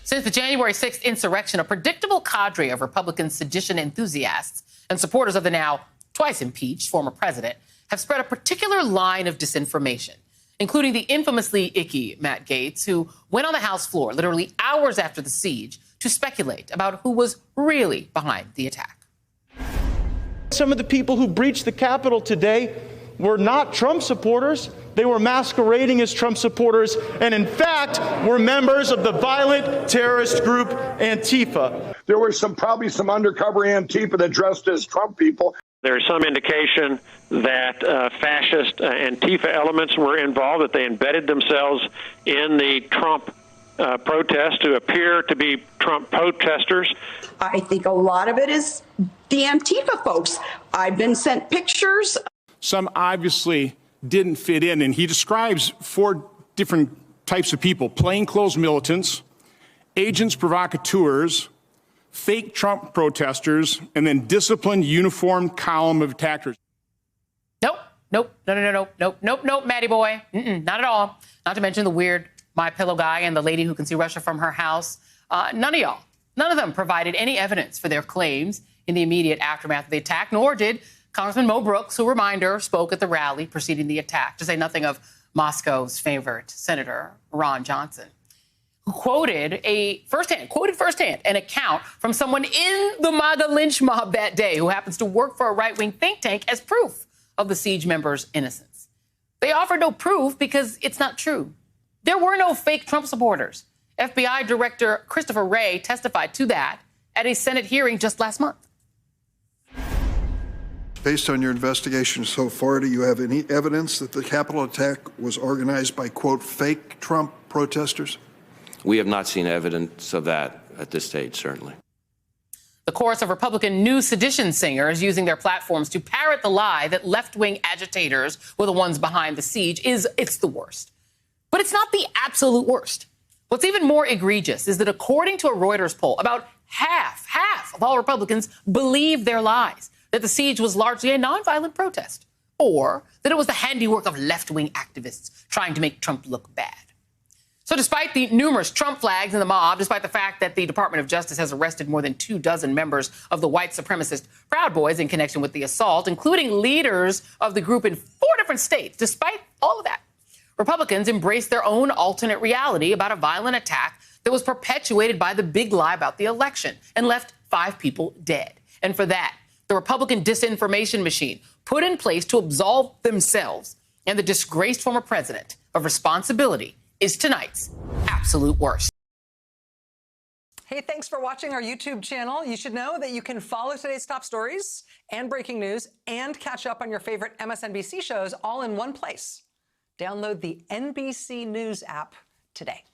Since the January 6th insurrection, a predictable cadre of Republican sedition enthusiasts and supporters of the now twice impeached former president have spread a particular line of disinformation, including the infamously icky Matt Gaetz, who went on the House floor literally hours after the siege to speculate about who was really behind the attack. Some of the people who breached the Capitol today were not Trump supporters. They were masquerading as Trump supporters and, in fact, were members of the violent terrorist group Antifa. There were probably some undercover Antifa that dressed as Trump people. There is some indication that fascist Antifa elements were involved, that they embedded themselves in the Trump protests to appear to be Trump protesters. I think a lot of it is the Antifa folks. I've been sent pictures. Some obviously didn't fit in, and he describes 4 different types of people: plainclothes militants, agents provocateurs, fake Trump protesters, and then disciplined uniformed column of attackers. Nope, Matty boy. Not at all. Not to mention the weird MyPillow guy and the lady who can see Russia from her house. None of them provided any evidence for their claims in the immediate aftermath of the attack, nor did Congressman Mo Brooks, who, reminder, spoke at the rally preceding the attack, to say nothing of Moscow's favorite Senator Ron Johnson, who quoted firsthand an account from someone in the MAGA lynch mob that day who happens to work for a right-wing think tank as proof of the siege members' innocence. They offered no proof because it's not true. There were no fake Trump supporters. FBI Director Christopher Wray testified to that at a Senate hearing just last month. Based on your investigation so far, do you have any evidence that the Capitol attack was organized by, quote, fake Trump protesters? We have not seen evidence of that at this stage, certainly. The chorus of Republican new sedition singers using their platforms to parrot the lie that left-wing agitators were the ones behind the siege it's the worst. But it's not the absolute worst. What's even more egregious is that according to a Reuters poll, about half of all Republicans believe their lies, that the siege was largely a nonviolent protest, or that it was the handiwork of left-wing activists trying to make Trump look bad. So despite the numerous Trump flags in the mob, despite the fact that the Department of Justice has arrested more than 24 members of the white supremacist Proud Boys in connection with the assault, including leaders of the group in 4 different states, despite all of that, Republicans embraced their own alternate reality about a violent attack that was perpetuated by the big lie about the election and left 5 people dead. And for that, the Republican disinformation machine put in place to absolve themselves and the disgraced former president of responsibility is tonight's absolute worst. Hey, thanks for watching our YouTube channel. You should know that you can follow today's top stories and breaking news and catch up on your favorite MSNBC shows all in one place. Download the NBC News app today.